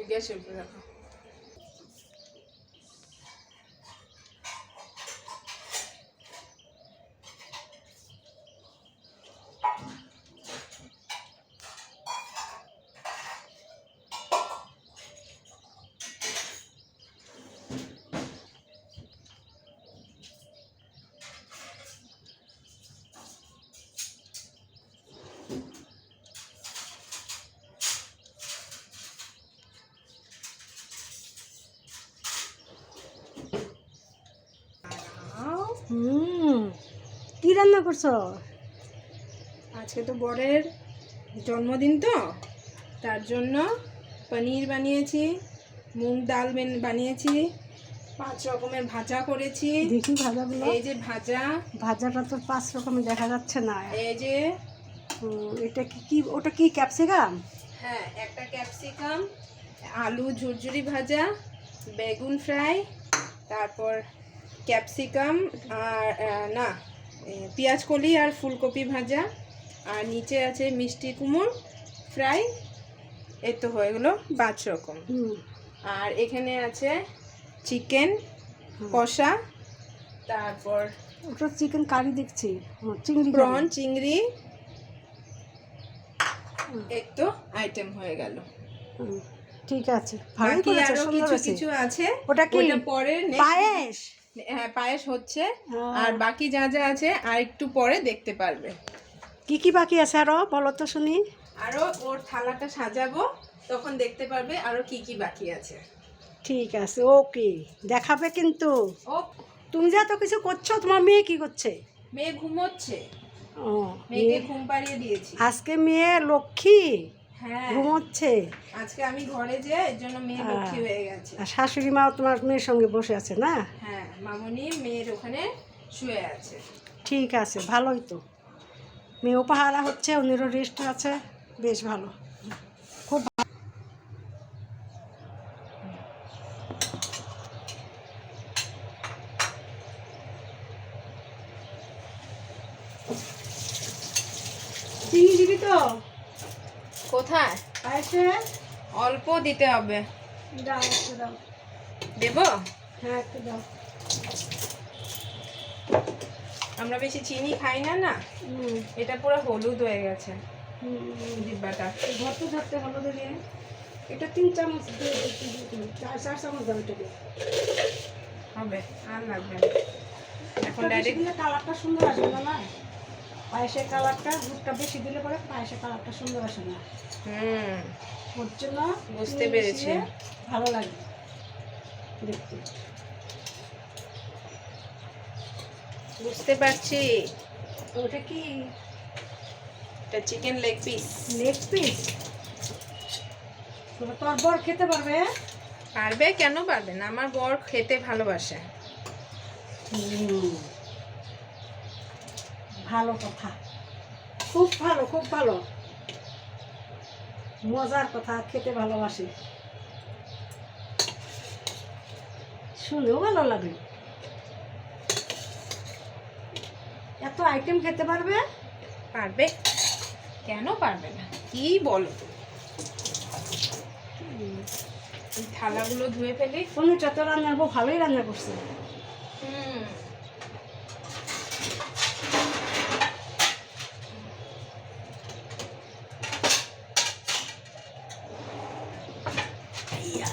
গ্যাসের উপরে রাখো। কি রান্না করছো? আজকে তো বরের জন্মদিন, তো তার জন্য পনির বানিয়েছি, মুগ ডাল বানিয়েছি, 5 রকমের ভাজা করেছি। দেখি ভাজাগুলো। এই যে ভাজাটা তো 5 রকমের দেখা যাচ্ছে না। এই যে এটা কি ওটা কি ক্যাপসিকাম? হ্যাঁ, একটা ক্যাপসিকাম, আলু ঝুরঝুরি ভাজা, বেগুন ফ্রাই, তারপর ক্যাপসিকাম আর না পেঁয়াজ কলি আর ফুলকপি ভাজা, আর নিচে আছে মিষ্টি কুমড় ফ্রাই। এই তো হয়ে গেলো 5 রকম। আর এখানে আছে চিকেন কষা, তারপর ওটা চিকেন কারি দেখছি, চিংড়ি প্রন চিংড়ি। এই তো আইটেম হয়ে গেল। ঠিক আছে, বাকি আরো কিছু আছে। ওটা কি পরে পায়েস? হ্যাঁ, পায়েস হচ্ছে। আর বাকি যা যা আছে আর একটু পরে দেখতে পারবে। কি কি বাকি আছে আরো বলো তো শুনি। আরো ওর থালাটা সাজাবো, তখন দেখতে পারবে আরো কি কি বাকি আছে। ঠিক আছে, ওকে, দেখাবে কিন্তু। ও, তুমি যা তো কিছু করছো, তোমার মেয়ে কি করছে? মেয়ে ঘুমোচ্ছে। ও, মেয়েকে ঘুম পাড়িয়ে দিয়েছি। আজকে মেয়ে লক্ষ্মী। হ্যাঁ, ঘুমোচ্ছে আজকে আমি ঘরে যে, এর জন্য মেয়ে লক্ষ্মী হয়ে গেছে। আর শাশুড়ি মাও তোমার মেয়ের সঙ্গে বসে আছে না? হ্যাঁ, মামনি মেয়ের ওখানে শুয়ে আছে। ঠিক আছে, ভালোই তো। মেয়েও পাহারা হচ্ছে, উনিরও রেস্ট আছে, বেশ ভালো, খুব ভালো। চিনি দিবি তো? কোথায়? পায়েসে অল্প দিতে হবে। দাও, একটু দাও। দেবো? হ্যাঁ, একটু দাও। আমরা বেশি চিনি খাই না না। এটা পুরো হলুদ হয়ে গেছে ডিব্বাটা। ধরতে ধরতে হলুদ দিয়ে এটা 3 চামচ দিয়ে 4 চামচ দাও, এটা দিয়ে হবে, আর লাগবে না। এখন ডাইরেক্ট কালারটা সুন্দর আসবে না? না, পায়েসের কালারটা, দুধটা বেশি দিলে পরে পায়েসের কালারটা সুন্দর আসে না। ওর জন্য বুঝতে পেরেছি, ভালো লাগে দেখতে। বুঝতে পারছি। ওটা কি? এটা chicken leg piece. Leg piece? তোর বর খেতে পারবে? পারবে, কেন পারবে না? আমার বর খেতে ভালোবাসে। ভালো কথা, খুব ভালো, খুব ভালো, মজার কথা। খেতে ভালোবাসে, শুনেও ভালো লাগে। এত আইটেম খেতে পারবে? পারবে, কেন পারবে না? কি বলো তুমি? এই থালাগুলো ধুয়ে ফেলি। পনিরটা তো রান্নার বউ ভালোই রান্না করছে।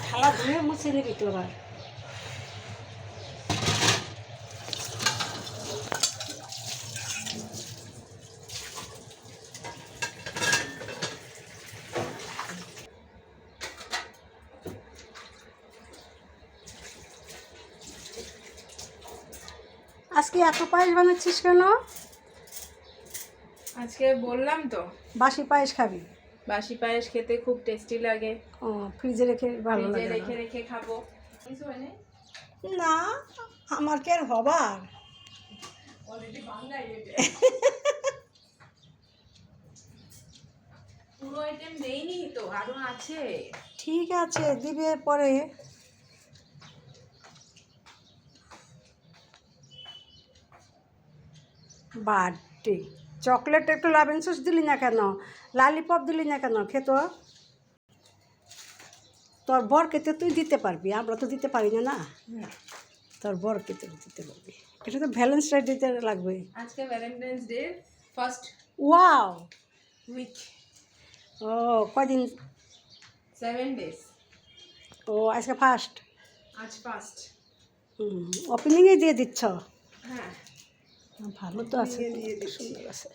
থালা ধুয়ে মুছে নিবি তো আবার। আজকে এত পায়েস বানাচ্ছিস কেন? আজকে বললাম তো, বাসি পায়েস খাবি। বাসি পায়েস খেতে খুব টেস্টি লাগে। ও, ফ্রিজে রেখে ভালো ফ্রিজে লাগে? রেখে রেখে খাবো। কিছু হয়নি না, আমার কি আর হবার। অলরেডি বাংলায় এটা পুরো আইটেম দেইনি তো, আরো আছে। ঠিক আছে, দিবে পরে। বার্থডে চকলেট একটু লেমন সস দিলি না কেন? লালিপপ দিলি না কেন? খেতো। তোর বরকে তো তুই দিতে পারবি, আমরা তো দিতে পারি না। না, না, তোর বরকে তো দিতে পারবি। এটা তো ভ্যালেন্টাইন ডে লাগবে। আজকে Valentine's day first wow. Week, ও কয়দিন? 7 days। ও আজকে ফার্স্ট। আজ ফার্স্ট। ওপেনিংয়ে দিয়ে দিচ্ছ? হ্যাঁ, ভালো তো আছে, দিয়ে দিচ্ছি। সুন্দর আছে।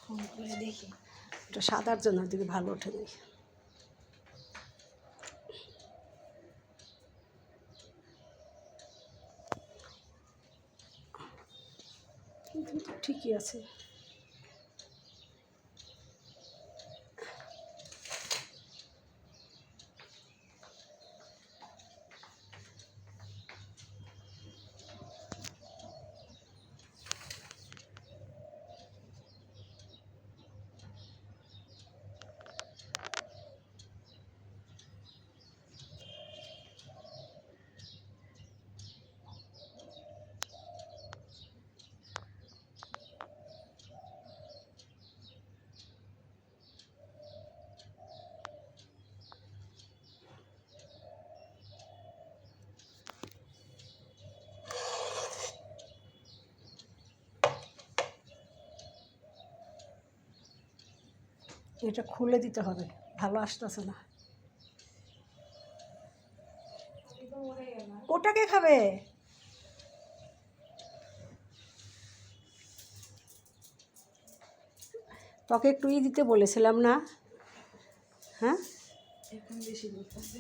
ফোন করে দেখি। এটা সাদার জন্য যদি ভালো ওঠে নি। ঠিকই আছে। এটা খুলে দিতে হবে, ভালো আসতেছে না। ওটাকে খাবে? তোকে একটু দিতে বলেছিলাম না? হ্যাঁ, এখন বেশি বলতেছে।